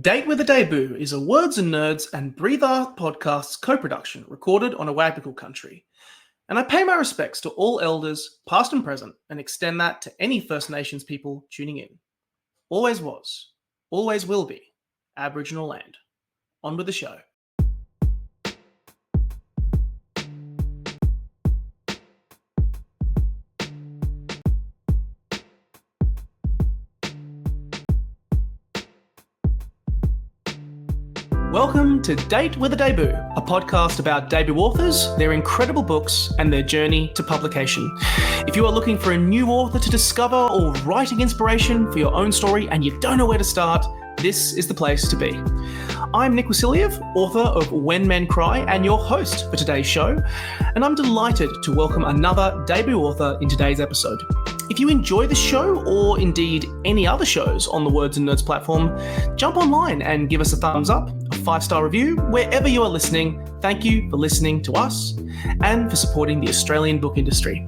Date with a Debut is a Words and Nerds and Breathe Art Podcasts co-production recorded on Awabakal Country. And I pay my respects to all elders, past and present, and extend that to any First Nations people tuning in. Always was, always will be, Aboriginal land. On with the show. Welcome to Date with a Debut, a podcast about debut authors, their incredible books, and their journey to publication. If you are looking for a new author to discover or writing inspiration for your own story and you don't know where to start, this is the place to be. I'm Nick Wasiliev, author of When Men Cry and your host for today's show, and I'm delighted to welcome another debut author in today's episode. If you enjoy the show, or indeed any other shows on the Words and Nerds platform, jump online and give us a thumbs up, a 5-star review, wherever you are listening. Thank you for listening to us and for supporting the Australian book industry.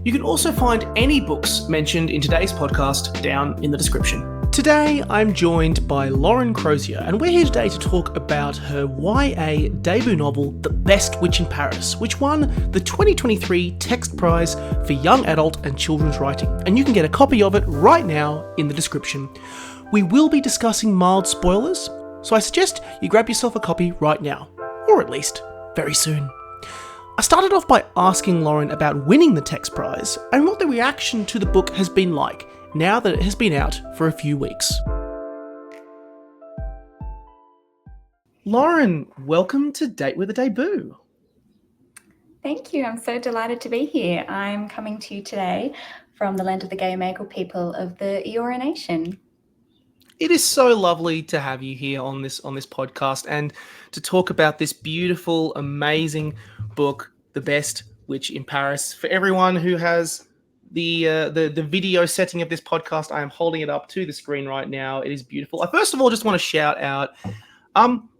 You can also find any books mentioned in today's podcast down in the description. Today, I'm joined by Lauren Crozier, and we're here today to talk about her YA debut novel, The Best Witch in Paris, which won the 2023 Text Prize for Young Adult and Children's Writing, and you can get a copy of it right now in the description. We will be discussing mild spoilers, so I suggest you grab yourself a copy right now, or at least very soon. I started off by asking Lauren about winning the Text Prize and what the reaction to the book has been like now that it has been out for a few weeks. Lauren, welcome to Date with a Debut. Thank you. I'm so delighted to be here. I'm coming to you today from the land of the Gayamagal people of the Eora Nation. It is so lovely to have you here on this podcast and to talk about this beautiful, amazing book, The Best Witch in Paris. For everyone who has the video setting of this podcast, I am holding it up to the screen right now. It is beautiful. I first of all just want to shout out,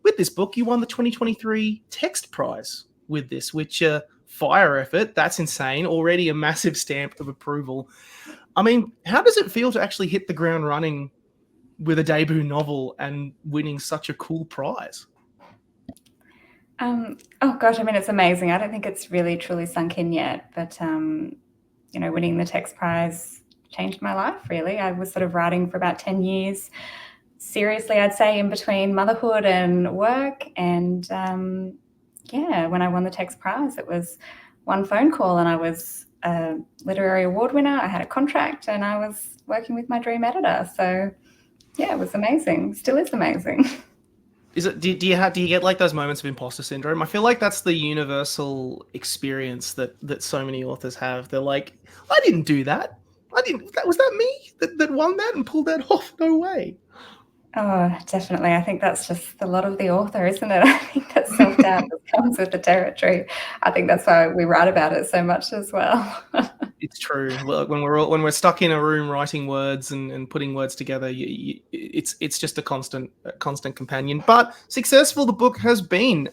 with this book, you won the 2023 Text Prize with this, which fire effort. That's insane. Already a massive stamp of approval. I mean, how does it feel to actually hit the ground running with a debut novel and winning such a cool prize? Oh gosh, I mean, it's amazing. I don't think it's really truly sunk in yet, but winning the Text Prize changed my life, really. I was sort of writing for about 10 years, seriously, I'd say, in between motherhood and work. And when I won the Text Prize, it was one phone call and I was a literary award winner. I had a contract and I was working with my dream editor. So yeah, it was amazing. Still is amazing. Is it? Do you get like those moments of imposter syndrome? I feel like that's the universal experience that so many authors have. They're like, I didn't do that. Was that me that won that and pulled that off? No way. Oh, definitely. I think that's just a lot of the author, isn't it? I think that self-doubt comes with the territory. I think that's why we write about it so much as well. It's true. Look, when we're stuck in a room writing words and putting words together, it's just a constant companion. But successful the book has been.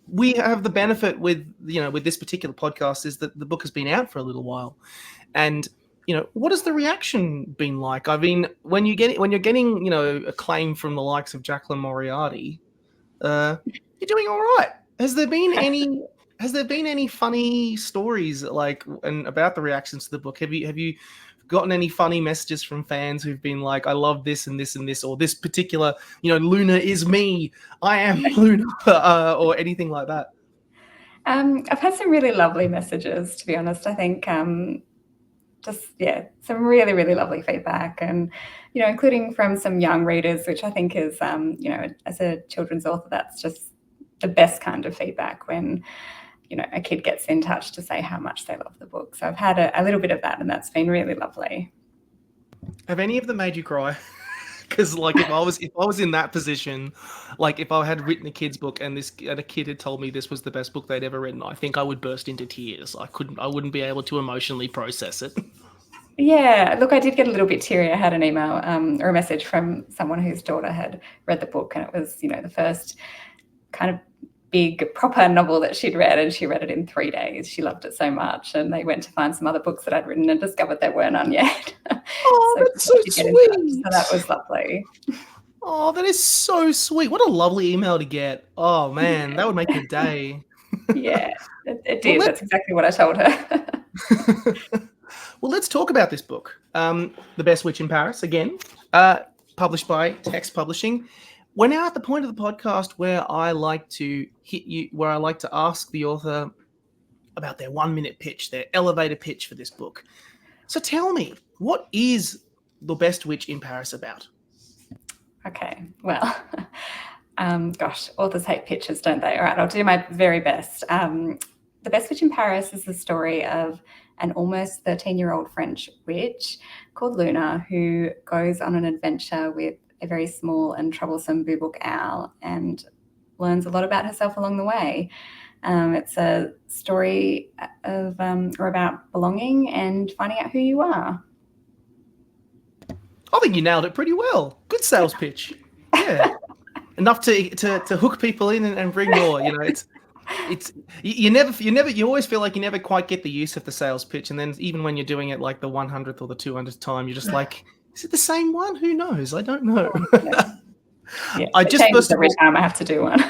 We have the benefit with this particular podcast is that the book has been out for a little while, and what has the reaction been like? I mean, when you're getting acclaim from the likes of Jacqueline Moriarty, you're doing all right. Has there been any funny stories about the reactions to the book? Have you gotten any funny messages from fans who've been like, I love this and this and this, or this particular, Luna is me, I am Luna, or anything like that? I've had some really lovely messages, to be honest. I think some really, really lovely feedback, and including from some young readers, which I think is as a children's author, that's just the best kind of feedback when a kid gets in touch to say how much they love the book. So I've had a little bit of that, and that's been really lovely. Have any of them made you cry? Because if I was in that position, if I had written a kid's book and a kid had told me this was the best book they'd ever written, I think I would burst into tears. I wouldn't be able to emotionally process it. Yeah, look, I did get a little bit teary. I had an email or a message from someone whose daughter had read the book, and it was the first kind of big proper novel that she'd read, and she read it in 3 days. She loved it so much, and they went to find some other books that I'd written and discovered there weren't none yet. Oh, that's so sweet. So that was lovely. Oh, that is so sweet. What a lovely email to get. Oh man, that would make the day. Yeah, it Well, did. That's exactly what I told her. well, let's talk about this book. The Best Witch in Paris, again, published by Text Publishing. We're now at the point of the podcast where I like to where I like to ask the author about their 1-minute pitch, their elevator pitch for this book. So tell me, what is The Best Witch in Paris about? Okay, well, gosh, authors hate pitches, don't they? All right, I'll do my very best. The Best Witch in Paris is the story of an almost 13-year-old French witch called Luna who goes on an adventure with a very small and troublesome boobook owl and learns a lot about herself along the way. It's a story of or about belonging and finding out who you are. I think you nailed it pretty well. Good sales pitch. Yeah. Enough to hook people in and bring more. You know, it's you always feel like you never quite get the use of the sales pitch, and then even when you're doing it like the 100th or the 200th time, you're just like, is it the same one? Who knows? I don't know. Yeah, I it just changes every time I have to do one.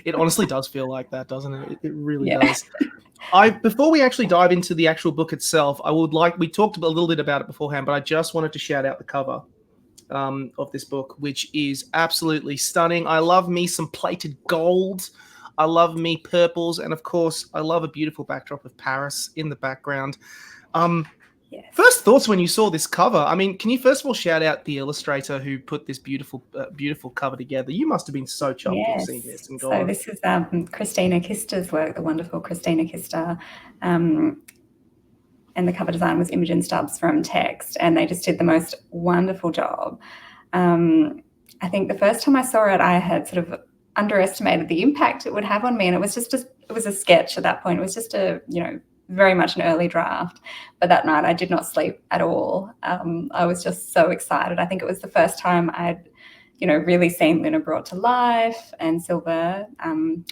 It honestly does feel like that, doesn't it? It really Yeah. does. Before we actually dive into the actual book itself, we talked a little bit about it beforehand, but I just wanted to shout out the cover of this book, which is absolutely stunning. I love me some plated gold. I love me purples. And of course, I love a beautiful backdrop of Paris in the background. Yes. First thoughts when you saw this cover. I mean, can you first of all shout out the illustrator who put this beautiful cover together? You must have been so chuffed to have seen this. And so this is Christina Kister's work, the wonderful Christina Kister. And the cover design was Imogen Stubbs from Text, and they just did the most wonderful job. I think the first time I saw it, I had sort of underestimated the impact it would have on me, and it was a sketch at that point. It was just very much an early draft. But that night I did not sleep at all. I was just so excited. I think it was the first time I'd really seen Luna brought to life, and Silver,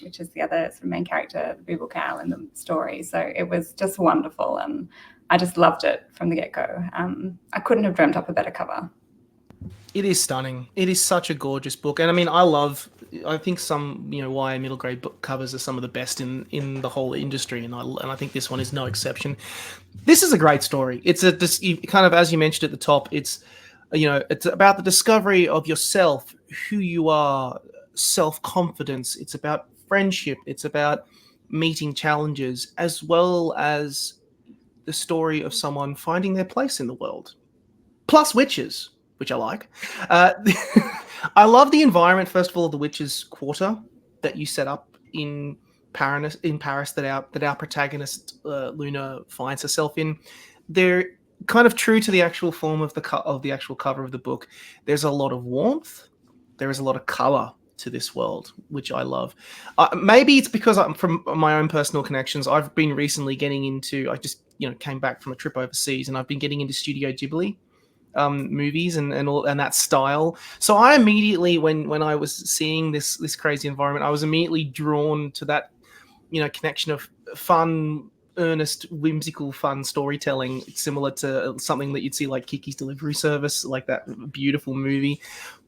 which is the other sort of main character, the boobook owl in the story. So it was just wonderful, and I just loved it from the get-go. I couldn't have dreamt up a better cover. It is stunning. It is such a gorgeous book. And I mean, I think some, YA middle grade book covers are some of the best in the whole industry. And I think this one is no exception. This is a great story. It's kind of, as you mentioned at the top, it's about the discovery of yourself, who you are, self-confidence. It's about friendship. It's about meeting challenges, as well as the story of someone finding their place in the world. Plus witches, which I like. I love the environment, first of all, of the Witches' Quarter that you set up in Paris that our protagonist Luna finds herself in. They're kind of true to the actual form of the actual cover of the book. There's a lot of warmth. There is a lot of color to this world, which I love. Maybe it's because I'm from my own personal connections. I've been recently getting into. I just came back from a trip overseas, and I've been getting into Studio Ghibli movies and that style. So I immediately, when I was seeing this crazy environment, I was immediately drawn to that connection of fun, earnest, whimsical, fun storytelling, similar to something that you'd see like Kiki's Delivery Service, like that beautiful movie.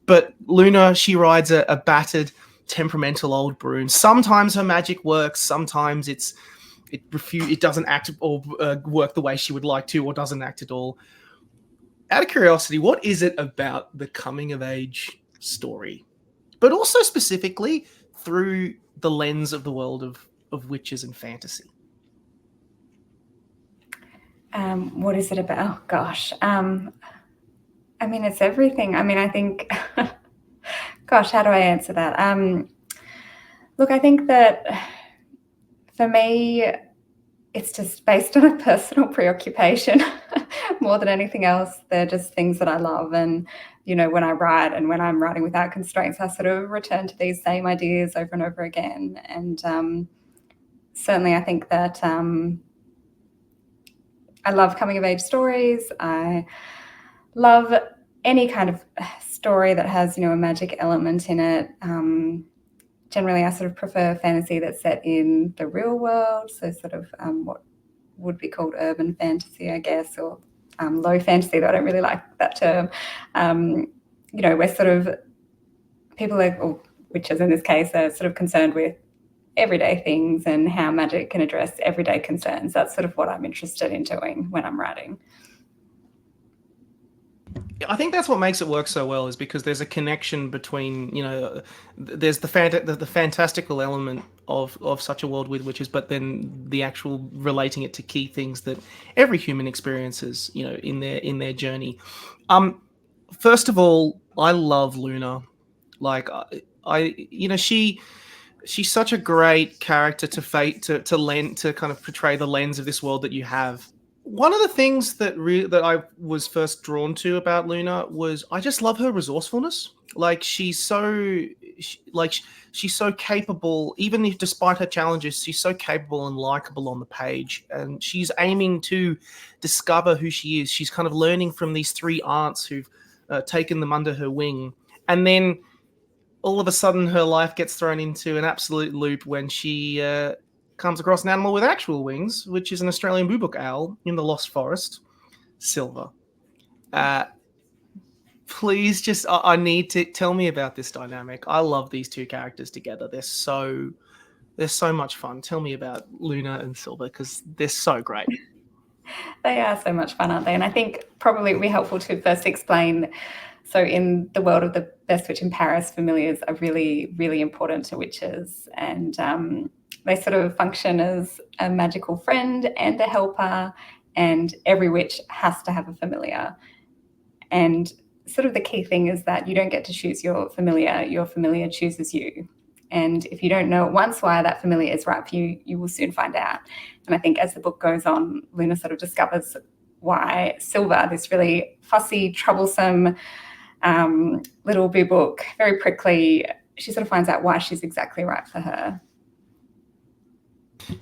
But Luna, she rides a battered, temperamental old broom. Sometimes her magic works. Sometimes it doesn't act or work the way she would like to, or doesn't act at all. Out of curiosity, what is it about the coming of age story, but also specifically through the lens of the world of witches and fantasy? What is it about? Oh, gosh. I mean, it's everything. I mean, I think, gosh, how do I answer that? Look, I think that for me, it's just based on a personal preoccupation more than anything else. They're just things that I love. And, when I write and when I'm writing without constraints, I sort of return to these same ideas over and over again. And certainly I think that I love coming of age stories. I love any kind of story that has, a magic element in it. Generally, I sort of prefer fantasy that's set in the real world, so sort of what would be called urban fantasy, I guess, or low fantasy, though I don't really like that term. we're sort of people or witches in this case are sort of concerned with everyday things and how magic can address everyday concerns. That's sort of what I'm interested in doing when I'm writing. I think that's what makes it work so well, is because there's a connection between, there's the fantastical element of such a world with witches, but then the actual relating it to key things that every human experiences, in their journey. First of all, I love Luna. Like she's such a great character to kind of portray the lens of this world that you have. One of the things that I was first drawn to about Luna was I just love her resourcefulness. Like she's so capable, even if despite her challenges, she's so capable and likable on the page, and she's aiming to discover who she is. She's kind of learning from these three aunts who've taken them under her wing, and then all of a sudden her life gets thrown into an absolute loop when she comes across an animal with actual wings, which is an Australian boobook owl in the Lost Forest, Silver. Please just, I need to tell me about this dynamic. I love these two characters together. They're so much fun. Tell me about Luna and Silver, because they're so great. They are so much fun, aren't they? And I think probably it would be helpful to first explain. So in the world of the Best Witch in Paris, familiars are really, really important to witches, and they sort of function as a magical friend and a helper, and every witch has to have a familiar. And sort of the key thing is that you don't get to choose your familiar chooses you. And if you don't know at once why that familiar is right for you, you will soon find out. And I think as the book goes on, Luna sort of discovers why Silver, this really fussy, troublesome little boobook, very prickly, she sort of finds out why she's exactly right for her.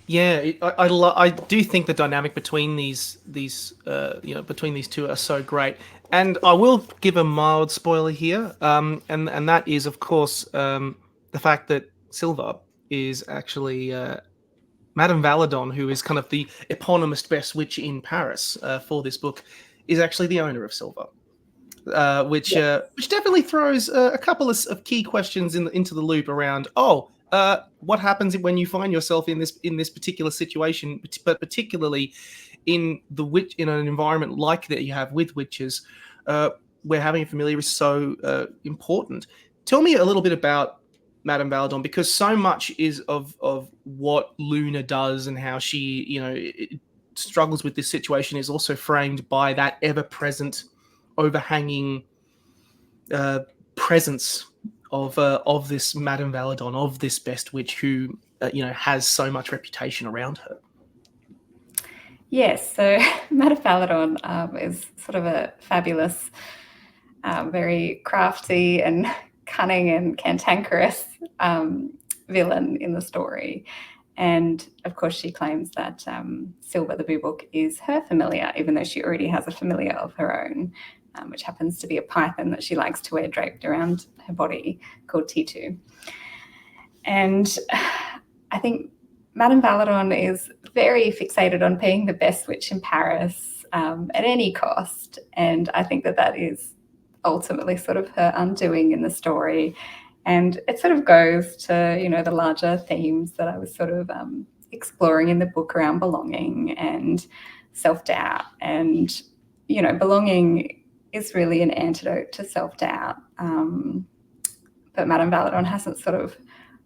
Yeah, I do think the dynamic between these two are so great. And I will give a mild spoiler here, and that is, of course, the fact that Silver is actually Madame Valadon, who is kind of the eponymous best witch in Paris for this book, is actually the owner of Silver. Which definitely throws a couple of key questions into the loop around, what happens when you find yourself in this particular situation, but particularly in an environment like that you have with witches, where having a familiar is so important. Tell me a little bit about Madame Valadon, because so much is of what Luna does and how she struggles with this situation is also framed by that ever-present, overhanging presence of this Madame Valadon, of this best witch who has so much reputation around her. Yes, so Madame Valadon is sort of a fabulous, very crafty and cunning and cantankerous villain in the story. And of course, she claims that Silver the boobook is her familiar, even though she already has a familiar of her own, which happens to be a python that she likes to wear draped around her body, called Titu. And I think Madame Valadon is very fixated on being the best witch in Paris at any cost. And I think that is ultimately sort of her undoing in the story. And it sort of goes to, the larger themes that I was sort of exploring in the book around belonging and self-doubt. And, belonging is really an antidote to self-doubt. But Madame Valadon hasn't sort of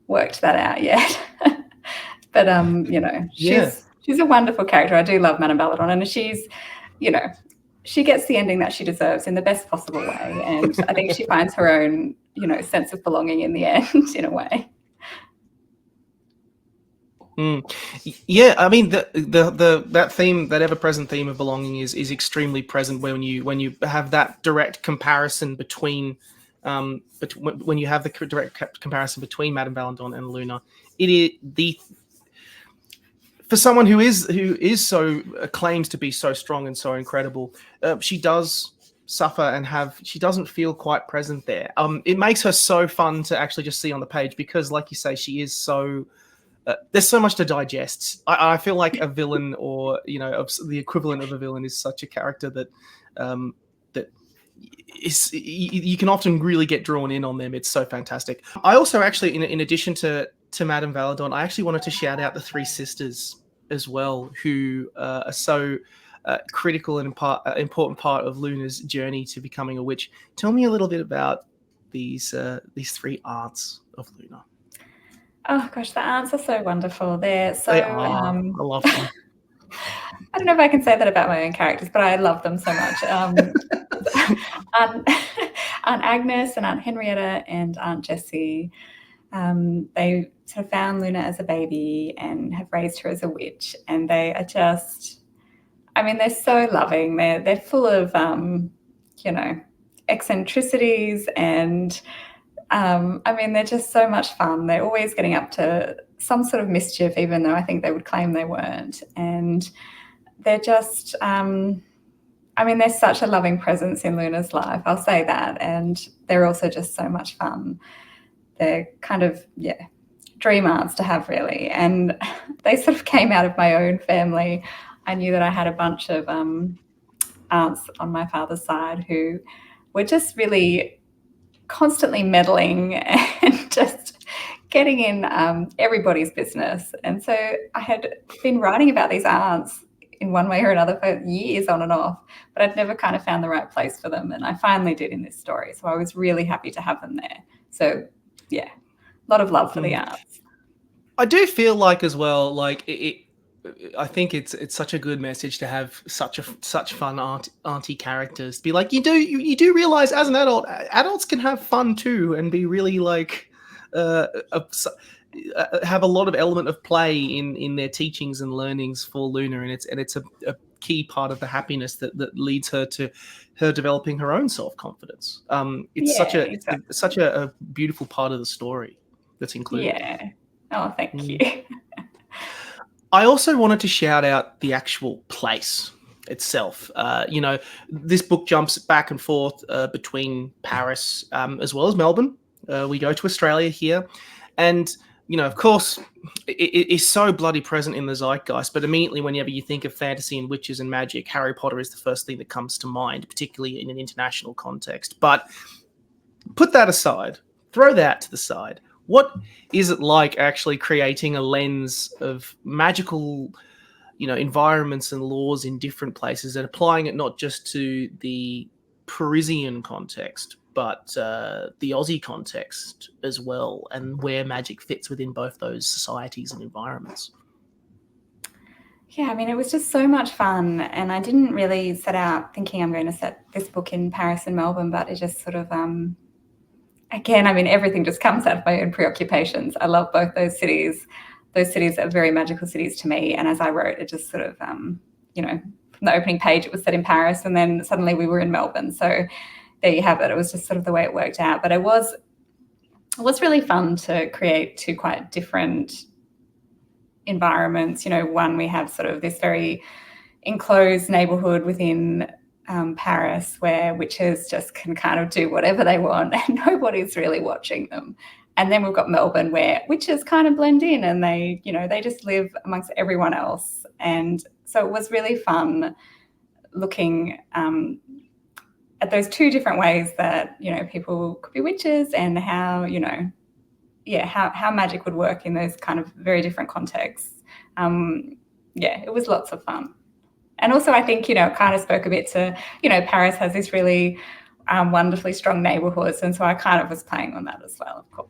worked that out yet. But, she's a wonderful character. I do love Madame Valadon, and she's, she gets the ending that she deserves in the best possible way. And I think she finds her own, sense of belonging in the end, in a way. Yeah, I mean that theme, that ever-present theme of belonging is extremely present when you have that direct comparison between when you have the direct comparison between Madame Valadon and Luna. It is for someone who is so claims to be so strong and so incredible, she does suffer and she doesn't feel quite present there. It makes her so fun to actually just see on the page, because, like you say, she is so. There's so much to digest. I feel like a villain, or the equivalent of a villain, is such a character that you can often really get drawn in on them. It's so fantastic. I also actually, in addition to Madame Valadon, I actually wanted to shout out the three sisters as well, who are so critical and important part of Luna's journey to becoming a witch. Tell me a little bit about these three aunts of Luna. Oh gosh, the aunts are so wonderful. They're so. They are. I love them. I don't know if I can say that about my own characters, but I love them so much. Aunt Agnes and Aunt Henrietta and Aunt Jessie. They sort of found Luna as a baby and have raised her as a witch, and they are just, I mean, they're so loving. They're full of, you know, eccentricities, and I mean, they're just so much fun. They're always getting up to some sort of mischief, even though I think they would claim they weren't. And they're just, I mean, they're such a loving presence in Luna's life, I'll say that. And they're also just so much fun. They're kind of, yeah, dream aunts to have, really. And they sort of came out of my own family. I knew that I had a bunch of aunts on my father's side who were just really constantly meddling and just getting in everybody's business. And so I had been writing about these aunts in one way or another for years on and off, but I'd never kind of found the right place for them. And I finally did in this story. So I was really happy to have them there. So yeah, a lot of love for the aunts. I do feel like as well, like I think it's such a good message to have such fun auntie characters. To be like, you do realize as an adult, adults can have fun too and be really like have a lot of element of play in their teachings and learnings for Luna, and it's a key part of the happiness that leads her to her developing her own self-confidence. It's such a beautiful part of the story that's included. Yeah. Oh, thank you. I also wanted to shout out the actual place itself. You know, this book jumps back and forth between Paris as well as Melbourne. We go to Australia here, and you know, of course, it is so bloody present in the zeitgeist. But immediately, whenever you think of fantasy and witches and magic, Harry Potter is the first thing that comes to mind, particularly in an international context. But put that aside, throw that to the side. What is it like actually creating a lens of magical, you know, environments and laws in different places and applying it not just to the Parisian context, but the Aussie context as well, and where magic fits within both those societies and environments? Yeah, I mean, it was just so much fun, and I didn't really set out thinking I'm going to set this book in Paris and Melbourne, but it just sort of, again, I mean, everything just comes out of my own preoccupations. I love both those cities. Those cities are very magical cities to me, and as I wrote, it just sort of, you know, from the opening page, it was set in Paris, and then suddenly we were in Melbourne. So there you have it. It was just sort of the way it worked out. But it was really fun to create two quite different environments. You know, one, we have sort of this very enclosed neighborhood within Paris where witches just can kind of do whatever they want and nobody's really watching them. And then we've got Melbourne where witches kind of blend in and they, you know, they just live amongst everyone else. And so it was really fun looking at those two different ways that, you know, people could be witches and how, you know, yeah, how magic would work in those kind of very different contexts. Yeah, it was lots of fun. And also I think, you know, it kind of spoke a bit to, you know, Paris has this really wonderfully strong neighborhoods. And so I kind of was playing on that as well, of course.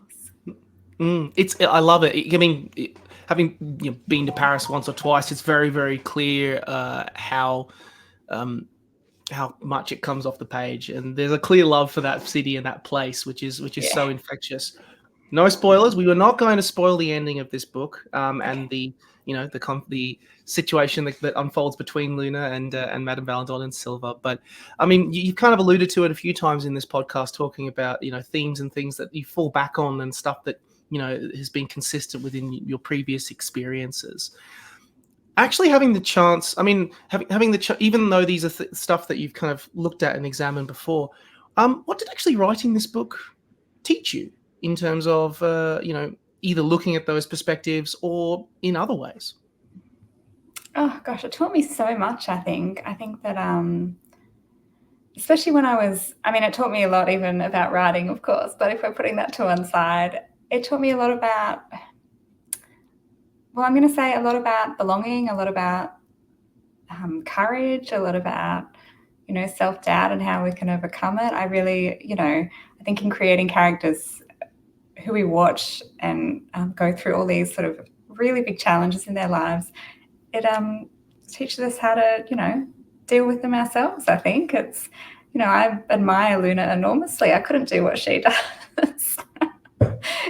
I love it. I mean, having been to Paris once or twice, it's very, very clear how much it comes off the page. And there's a clear love for that city and that place, which is so infectious. No spoilers. We were not going to spoil the ending of this book and the situation that unfolds between Luna and Madame Valadon and Silver. But I mean, you kind of alluded to it a few times in this podcast, talking about, you know, themes and things that you fall back on and stuff that, you know, has been consistent within your previous experiences. Actually having the chance, I mean, even though these are stuff that you've kind of looked at and examined before, what did actually writing this book teach you in terms of, you know, either looking at those perspectives or in other ways? Oh gosh, it taught me so much. I think that especially when it taught me a lot even about writing, of course, but if we're putting that to one side, it taught me a lot about, well, I'm going to say a lot about belonging, a lot about courage, a lot about, self-doubt and how we can overcome it. I really, I think in creating characters who we watch and go through all these sort of really big challenges in their lives, it teaches us how to, deal with them ourselves. I think it's, I admire Luna enormously. I couldn't do what she does.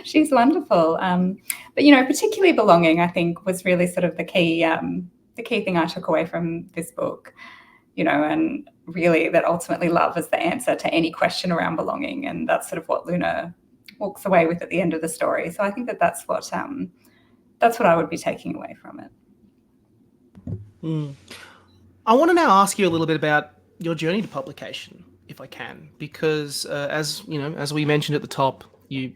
She's wonderful. But, particularly belonging, I think, was really sort of the key thing I took away from this book, and really that ultimately love is the answer to any question around belonging. And that's sort of what Luna walks away with at the end of the story. So I think that's what I would be taking away from it. I want to now ask you a little bit about your journey to publication, if I can, because as we mentioned at the top, you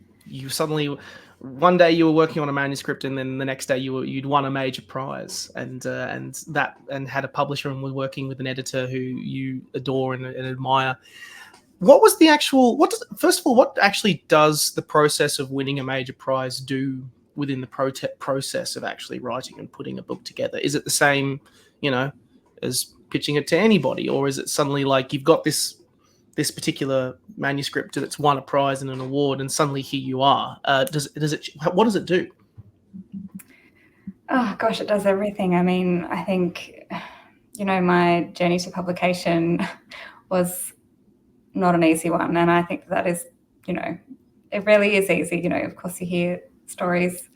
suddenly one day you were working on a manuscript, and then the next day you'd won a major prize, and had a publisher and were working with an editor who you adore and admire. What was the actual? First of all, what actually does the process of winning a major prize do within the process of actually writing and putting a book together? Is it the same, as pitching it to anybody, or is it suddenly like you've got this particular manuscript that's won a prize and an award, and suddenly here you are? What does it do? Oh gosh, it does everything. I mean, I think, my journey to publication was not an easy one, and I think that is, it really is easy. Of course you hear stories,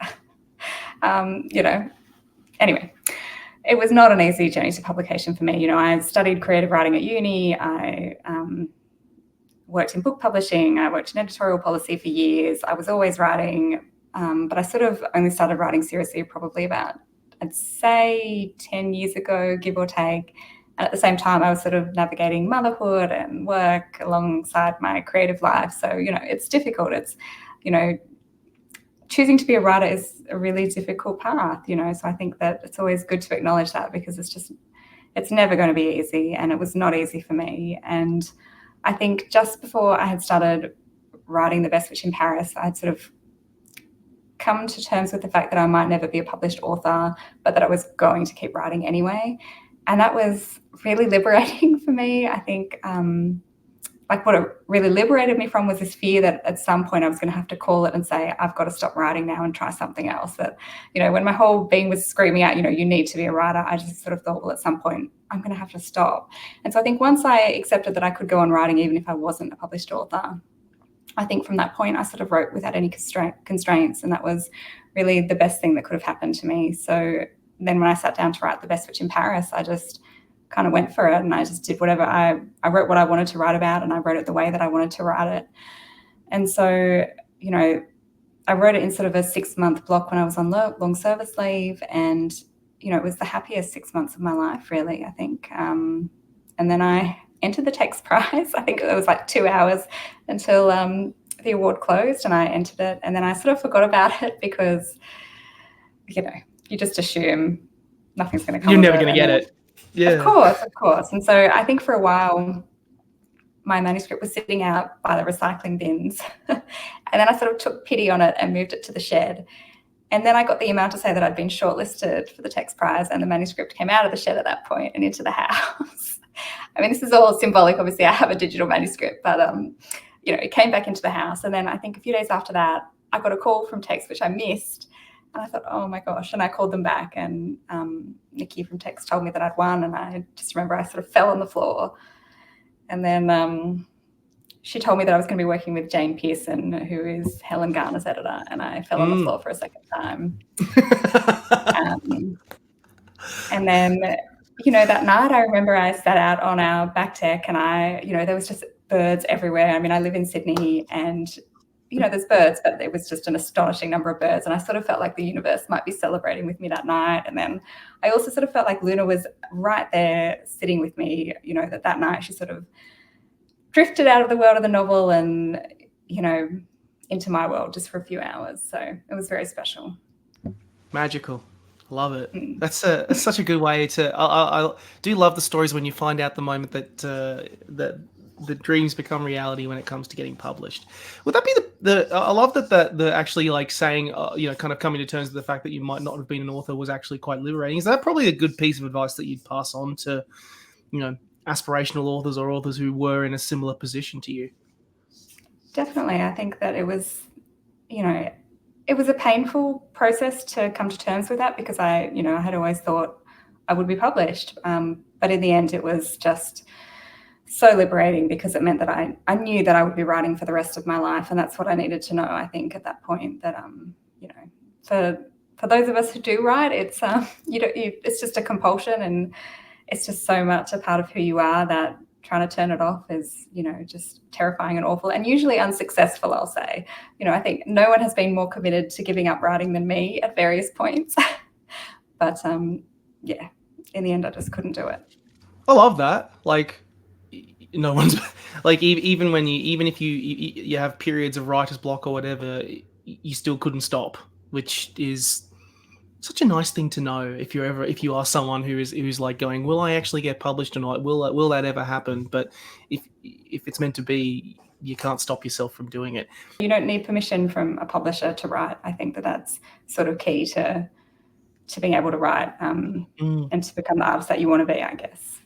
anyway. It was not an easy journey to publication for me. I studied creative writing at uni. I worked in book publishing. I worked in editorial policy for years. I was always writing, but I sort of only started writing seriously probably about, I'd say, 10 years ago, give or take. And at the same time, I was sort of navigating motherhood and work alongside my creative life. So, it's difficult. It's, choosing to be a writer is a really difficult path, so I think that it's always good to acknowledge that, because it's never going to be easy, and it was not easy for me. And I think just before I had started writing The Best Witch in Paris, I'd sort of come to terms with the fact that I might never be a published author, but that I was going to keep writing anyway. And that was really liberating for me. I think what it really liberated me from was this fear that at some point I was going to have to call it and say, I've got to stop writing now and try something else. That, when my whole being was screaming out, you need to be a writer, I just sort of thought, well, at some point I'm going to have to stop. And so I think once I accepted that I could go on writing even if I wasn't a published author, I think from that point I sort of wrote without any constraints, and that was really the best thing that could have happened to me. So then when I sat down to write The Best Witch in Paris, I just kind of went for it, and I just did whatever. I wrote what I wanted to write about, and I wrote it the way that I wanted to write it. And so, I wrote it in sort of a 6-month block when I was on long service leave, and, it was the happiest 6 months of my life, really, I think. And then I entered the text prize. I think it was like 2 hours until the award closed, and I entered it, and then I sort of forgot about it because, you just assume nothing's going to come. You're never going to get it. Yeah. Of course. And so I think for a while, my manuscript was sitting out by the recycling bins. And then I sort of took pity on it and moved it to the shed. And then I got the email to say that I'd been shortlisted for the text prize, and the manuscript came out of the shed at that point and into the house. I mean, this is all symbolic. Obviously, I have a digital manuscript, but, it came back into the house. And then I think a few days after that, I got a call from Text, which I missed. And I thought, oh my gosh. And I called them back, and Nikki from Text told me that I'd won. And I just remember I sort of fell on the floor. And then she told me that I was going to be working with Jane Pearson, who is Helen Garner's editor. And I fell on the floor for a second time. And then, that night I remember I sat out on our back deck, and there was just birds everywhere. I mean, I live in Sydney, and there's birds, but it was just an astonishing number of birds. And I sort of felt like the universe might be celebrating with me that night. And then I also sort of felt like Luna was right there sitting with me, that night she sort of drifted out of the world of the novel and, into my world just for a few hours. So it was very special. Magical. Love it. That's such a good way to, I do love the stories when you find out the moment that the dreams become reality when it comes to getting published. Would that be the I love that the actually like saying kind of coming to terms with the fact that you might not have been an author was actually quite liberating. Is that probably a good piece of advice that you'd pass on to aspirational authors or authors who were in a similar position to you? Definitely. I think that it was a painful process to come to terms with that, because I had always thought I would be published. But in the end, it was just so liberating, because it meant that I knew that I would be writing for the rest of my life. And that's what I needed to know, I think, at that point, that, for those of us who do write, it's, it's just a compulsion, and it's just so much a part of who you are that trying to turn it off is, just terrifying and awful, and usually unsuccessful, I'll say. I think no one has been more committed to giving up writing than me at various points. But in the end, I just couldn't do it. I love that. Like, no one's like, even if you have periods of writer's block or whatever, you still couldn't stop, which is such a nice thing to know. If you are someone who's like going, will I actually get published or not? Will that ever happen? But if it's meant to be, you can't stop yourself from doing it. You don't need permission from a publisher to write. I think that's sort of key to being able to write and to become the artist that you want to be, I guess.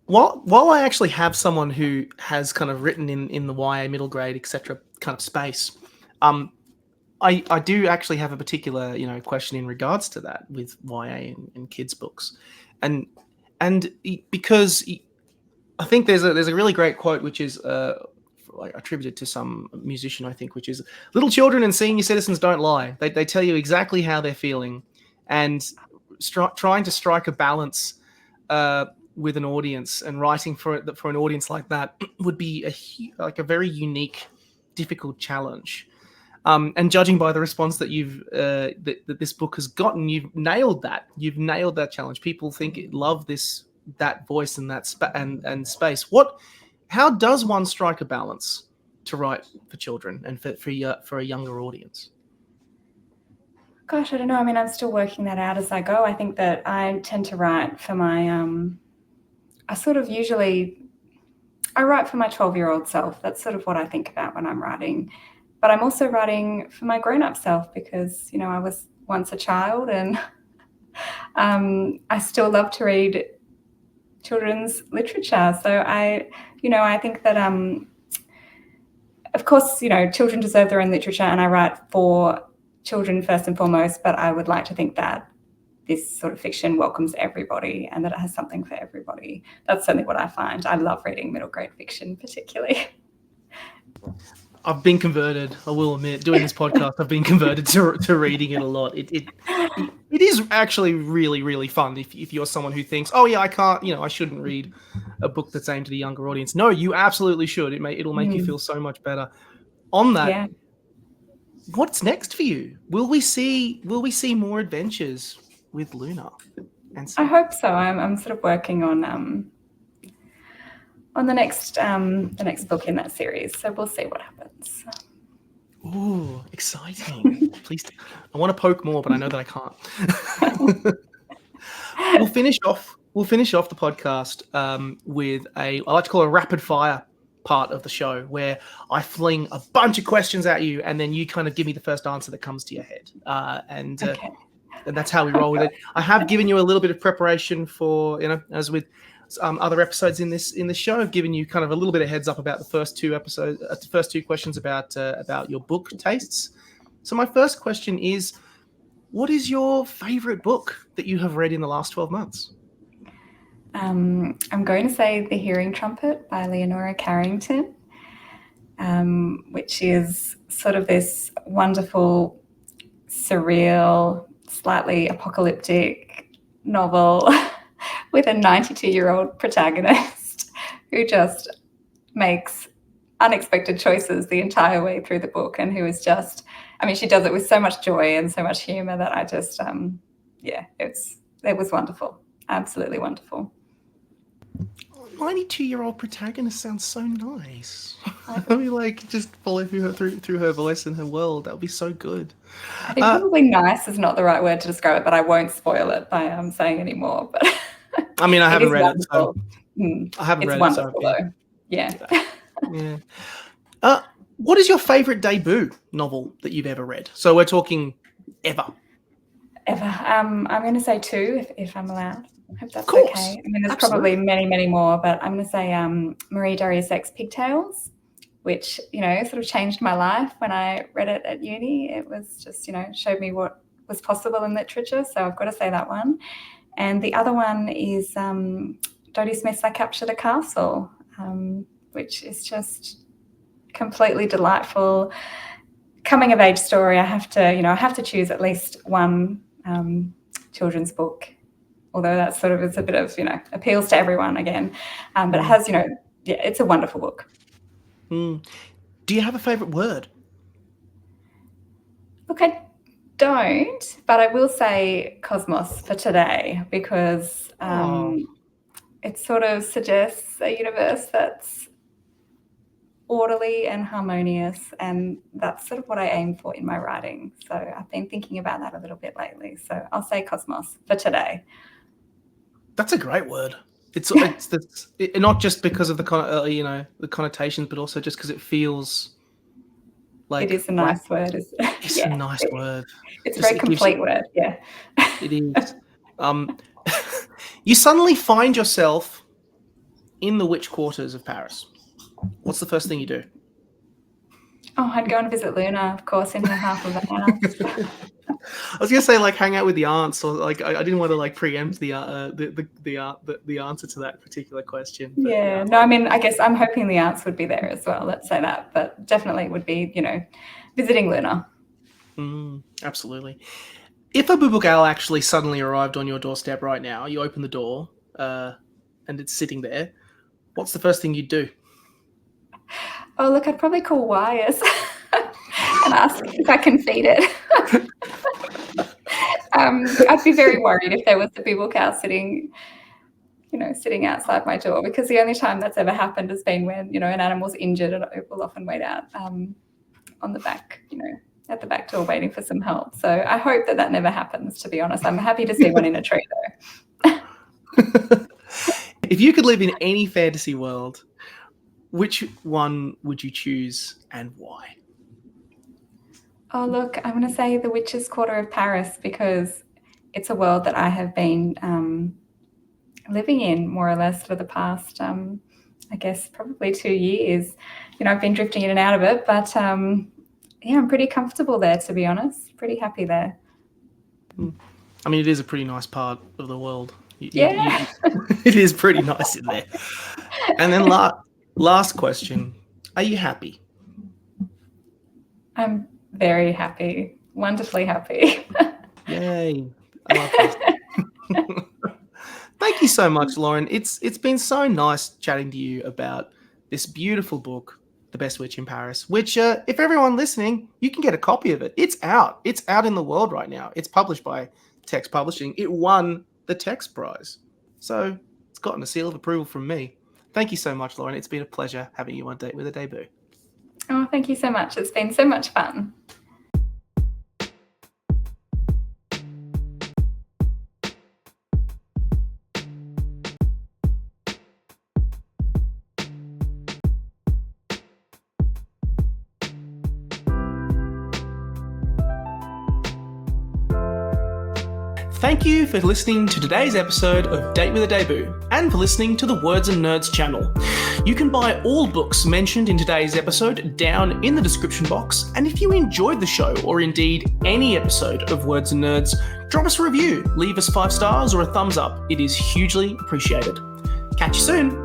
While I actually have someone who has kind of written in the YA middle grade, etc. kind of space, I do actually have a particular question in regards to that with YA and kids books, and because I think there's a really great quote which is attributed to some musician, I think, which is, little children and senior citizens don't lie. They tell you exactly how they're feeling, and trying to strike a balance with an audience, and writing for an audience like that would be a very unique, difficult challenge. And judging by the response that that this book has gotten, you've nailed that. You've nailed that challenge. People love that voice and that and space. How does one strike a balance to write for children and for a younger audience? Gosh, I don't know. I mean, I'm still working that out as I go. I think that I tend to write for my I write for my 12-year-old self. That's sort of what I think about when I'm writing. But I'm also writing for my grown-up self, because, I was once a child, and I still love to read children's literature. So I think that, of course, children deserve their own literature, and I write for children first and foremost, but I would like to think that this sort of fiction welcomes everybody and that it has something for everybody. That's certainly what I find. I love reading middle grade fiction particularly. I've been converted, I will admit, doing this podcast, I've been converted to reading it a lot. It is actually really, really fun if you're someone who thinks, oh yeah, I can't, I shouldn't read a book that's aimed at a younger audience. No, you absolutely should. It'll make you feel so much better. On that, what's next for you? Will we see more adventures with Luna? I hope so. I'm sort of working on the next book in that series. So we'll see what happens. Ooh, exciting. Please do. I want to poke more, but I know that I can't. We'll finish off the podcast with I like to call it a rapid fire part of the show, where I fling a bunch of questions at you, and then you kind of give me the first answer that comes to your head. And that's how we roll with it. I have given you a little bit of preparation for, as with other episodes in this show, I've given you kind of a little bit of heads up about the first two questions about your book tastes. So my first question is, what is your favorite book that you have read in the last 12 months? I'm going to say The Hearing Trumpet by Leonora Carrington, which is sort of this wonderful, surreal, slightly apocalyptic novel with a 92-year-old protagonist who just makes unexpected choices the entire way through the book, and who is just, she does it with so much joy and so much humor that I just, it was wonderful. Absolutely wonderful. 92-year-old protagonist sounds so nice. I mean, just follow through her voice and her world. That would be so good. I think probably nice is not the right word to describe it, but I won't spoil it by saying any more. But I haven't read it, so I haven't It's read wonderful, it, so though. Yeah. yeah. What is your favourite debut novel that you've ever read? So we're talking ever. Ever. I'm going to say 2, if I'm allowed. I hope that's course. okay. I mean, there's Absolutely. probably many, many more, but I'm going to say Marie Darrieussecq's Pigtails, which, sort of changed my life when I read it at uni. It was just, showed me what was possible in literature. So I've got to say that one. And the other one is Dodie Smith's I Captured a Castle, which is just completely delightful coming of age story. I have to choose at least one children's book, although that sort of is a bit of, appeals to everyone again. But it has, it's a wonderful book. Do you have a favourite word? Look, I don't, but I will say cosmos for today because it sort of suggests a universe that's orderly and harmonious, and that's sort of what I aim for in my writing. So I've been thinking about that a little bit lately. So I'll say cosmos for today. That's a great word. It's not just because of the the connotations, but also just because it feels like it is a nice word. It's a nice word. It's a very complete word. Yeah, it is. You suddenly find yourself in the witch quarters of Paris. What's the first thing you do? Oh, I'd go and visit Luna, of course, in her half of the house. I was gonna say hang out with the aunts, or I didn't want to preempt the answer to that particular question. But, yeah, no, I mean, I guess I'm hoping the aunts would be there as well. Let's say that, but definitely would be, visiting Luna. Absolutely. If a Awabakal actually suddenly arrived on your doorstep right now, you open the door, and it's sitting there. What's the first thing you'd do? Oh, look, I'd probably call Wires and ask if I can feed it. I'd be very worried if there was a Awabakal sitting outside my door, because the only time that's ever happened has been when, an animal's injured, and it will often wait out on the back, at the back door waiting for some help. So I hope that never happens, to be honest. I'm happy to see one in a tree, though. If you could live in any fantasy world, which one would you choose and why? Oh, look, I'm going to say the Witches' Quarter of Paris, because it's a world that I have been living in more or less for the past, I guess, probably 2 years. I've been drifting in and out of it, but I'm pretty comfortable there, to be honest. Pretty happy there. I mean, it is a pretty nice part of the world. Yeah. It is pretty nice in there. And then last question, are you happy? I'm very happy, wonderfully happy. Yay. I love this. Thank you so much, Lauren. It's been so nice chatting to you about this beautiful book, The Best Witch in Paris, which, if everyone listening, you can get a copy of it. It's out. It's out in the world right now. It's published by Text Publishing. It won the Text Prize. So it's gotten a seal of approval from me. Thank you so much, Lauren. It's been a pleasure having you on Date with a Debut. Oh, thank you so much. It's been so much fun. Thank you for listening to today's episode of Date with a Debut, and for listening to the Words and Nerds channel. You can buy all books mentioned in today's episode down in the description box, and if you enjoyed the show, or indeed any episode of Words and Nerds, drop us a review, leave us 5 stars or a thumbs up. It is hugely appreciated. Catch you soon.